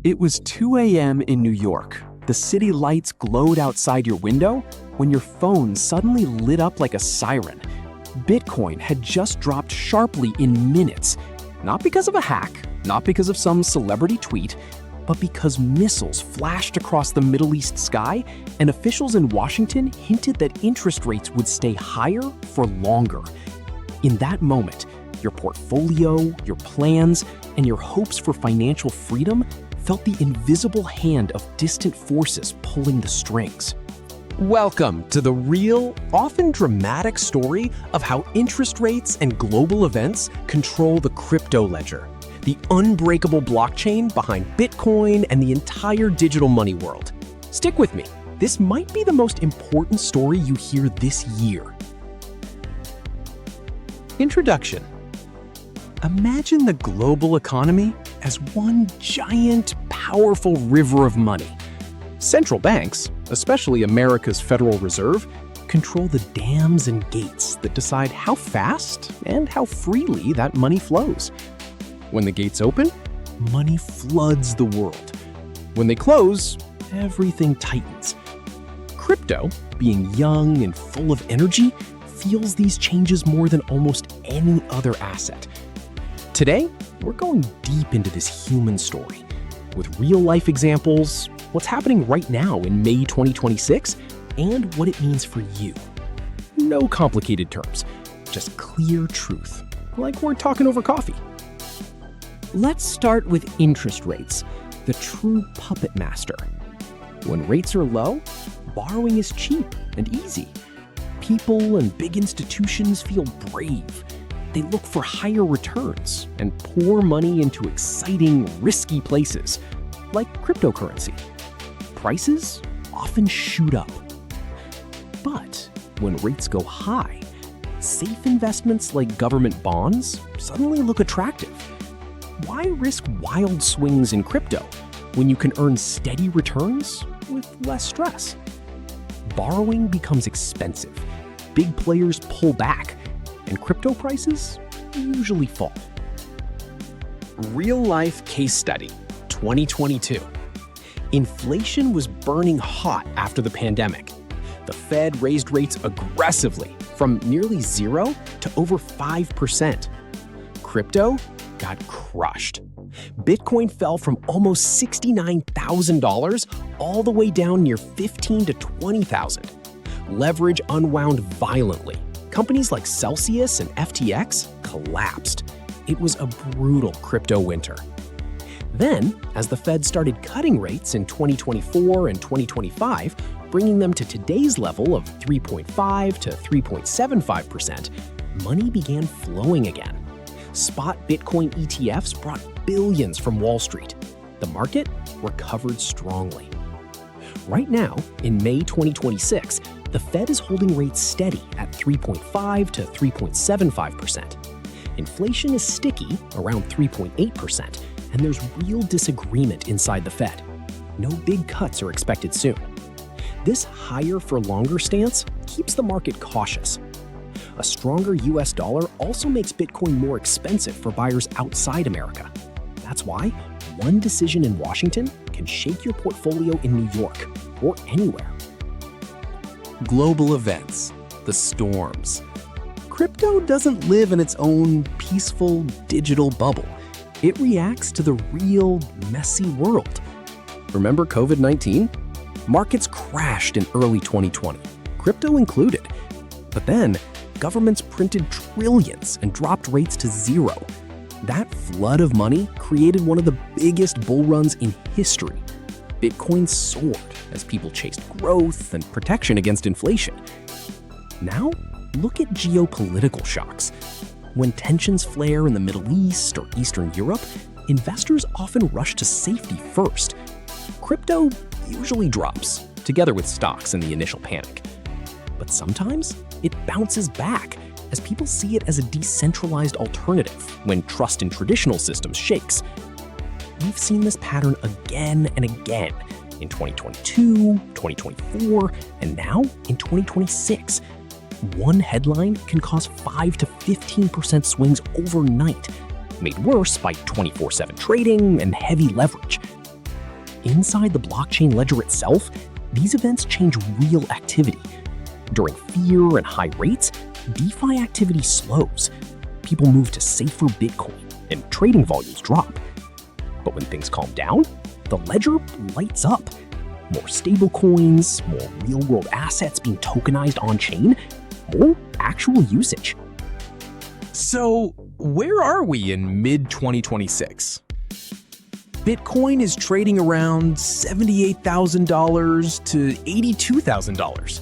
It was 2 a.m. in New York. The city lights glowed outside your window when your phone suddenly lit up like a siren. Bitcoin had just dropped sharply in minutes. Not because of a hack, not because of some celebrity tweet, but because missiles flashed across the Middle East sky and officials in Washington hinted that interest rates would stay higher for longer. In that moment, your portfolio, your plans, and your hopes for financial freedom felt the invisible hand of distant forces pulling the strings. Welcome to the real, often dramatic story of how interest rates and global events control the crypto ledger, the unbreakable blockchain behind Bitcoin and the entire digital money world. Stick with me. This might be the most important story you hear this year. Introduction. Imagine the global economy as one giant, powerful river of money. Central banks, especially America's Federal Reserve, control the dams and gates that decide how fast and how freely that money flows. When the gates open, money floods the world. When they close, everything tightens. Crypto, being young and full of energy, feels these changes more than almost any other asset. Today, we're going deep into this human story with real-life examples, what's happening right now in May 2026, and what it means for you. No complicated terms, just clear truth, like we're talking over coffee. Let's start with interest rates, the true puppet master. When rates are low, borrowing is cheap and easy. People and big institutions feel brave. They look for higher returns and pour money into exciting, risky places, like cryptocurrency. Prices often shoot up. But when rates go high, safe investments like government bonds suddenly look attractive. Why risk wild swings in crypto when you can earn steady returns with less stress? Borrowing becomes expensive. Big players pull back, and crypto prices usually fall. Real-life case study, 2022. Inflation was burning hot after the pandemic. The Fed raised rates aggressively from nearly 0 to over 5%. Crypto got crushed. Bitcoin fell from almost $69,000 all the way down near $15,000 to $20,000. Leverage unwound violently. Companies like Celsius and FTX collapsed. It was a brutal crypto winter. Then, as the Fed started cutting rates in 2024 and 2025, bringing them to today's level of 3.5 to 3.75%, money began flowing again. Spot Bitcoin ETFs brought billions from Wall Street. The market recovered strongly. Right now, in May 2026, the Fed is holding rates steady at 3.5 to 3.75%. Inflation is sticky, around 3.8%, and there's real disagreement inside the Fed. No big cuts are expected soon. This higher for longer stance keeps the market cautious. A stronger US dollar also makes Bitcoin more expensive for buyers outside America. That's why one decision in Washington can shake your portfolio in New York or anywhere. Global events, the storms. Crypto doesn't live in its own peaceful digital bubble. It reacts to the real, messy world. Remember COVID-19? Markets crashed in early 2020, crypto included. But then, governments printed trillions and dropped rates to 0. That flood of money created one of the biggest bull runs in history. Bitcoin soared as people chased growth and protection against inflation. Now, look at geopolitical shocks. When tensions flare in the Middle East or Eastern Europe, investors often rush to safety first. Crypto usually drops, together with stocks in the initial panic. But sometimes it bounces back as people see it as a decentralized alternative when trust in traditional systems shakes. We've seen this pattern again and again in 2022, 2024, and now in 2026. One headline can cause 5 to 15% swings overnight, made worse by 24/7 trading and heavy leverage. inside the blockchain ledger itself, these events change real activity. During fear and high rates, DeFi activity slows. People move to safer Bitcoin, and trading volumes drop. But when things calm down, the ledger lights up. More stablecoins, more real-world assets being tokenized on-chain, more actual usage. So, where are we in mid-2026? Bitcoin is trading around $78,000 to $82,000.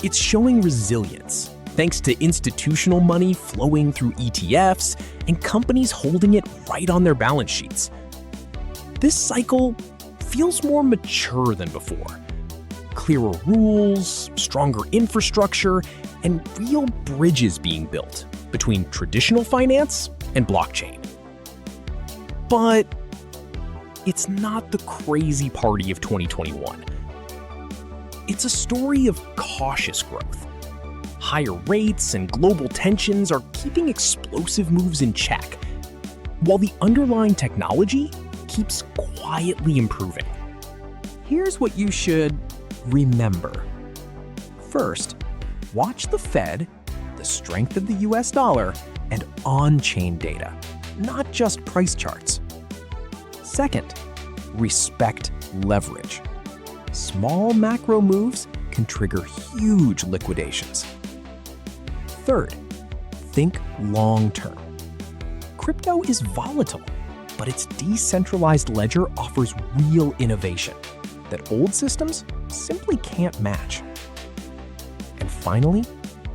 It's showing resilience, thanks to institutional money flowing through ETFs and companies holding it right on their balance sheets. This cycle feels more mature than before. Clearer rules, stronger infrastructure, and real bridges being built between traditional finance and blockchain. But it's not the crazy party of 2021. It's a story of cautious growth. Higher rates and global tensions are keeping explosive moves in check, while the underlying technology keeps quietly improving. Here's what you should remember. First, watch the Fed, the strength of the US dollar, and on-chain data, not just price charts. Second, respect leverage. Small macro moves can trigger huge liquidations. Third, think long-term. Crypto is volatile, but its decentralized ledger offers real innovation that old systems simply can't match. And finally,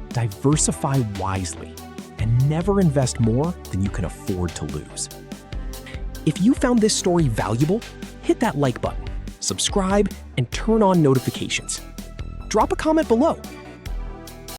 diversify wisely and never invest more than you can afford to lose. If you found this story valuable, hit that like button, subscribe, and turn on notifications. Drop a comment below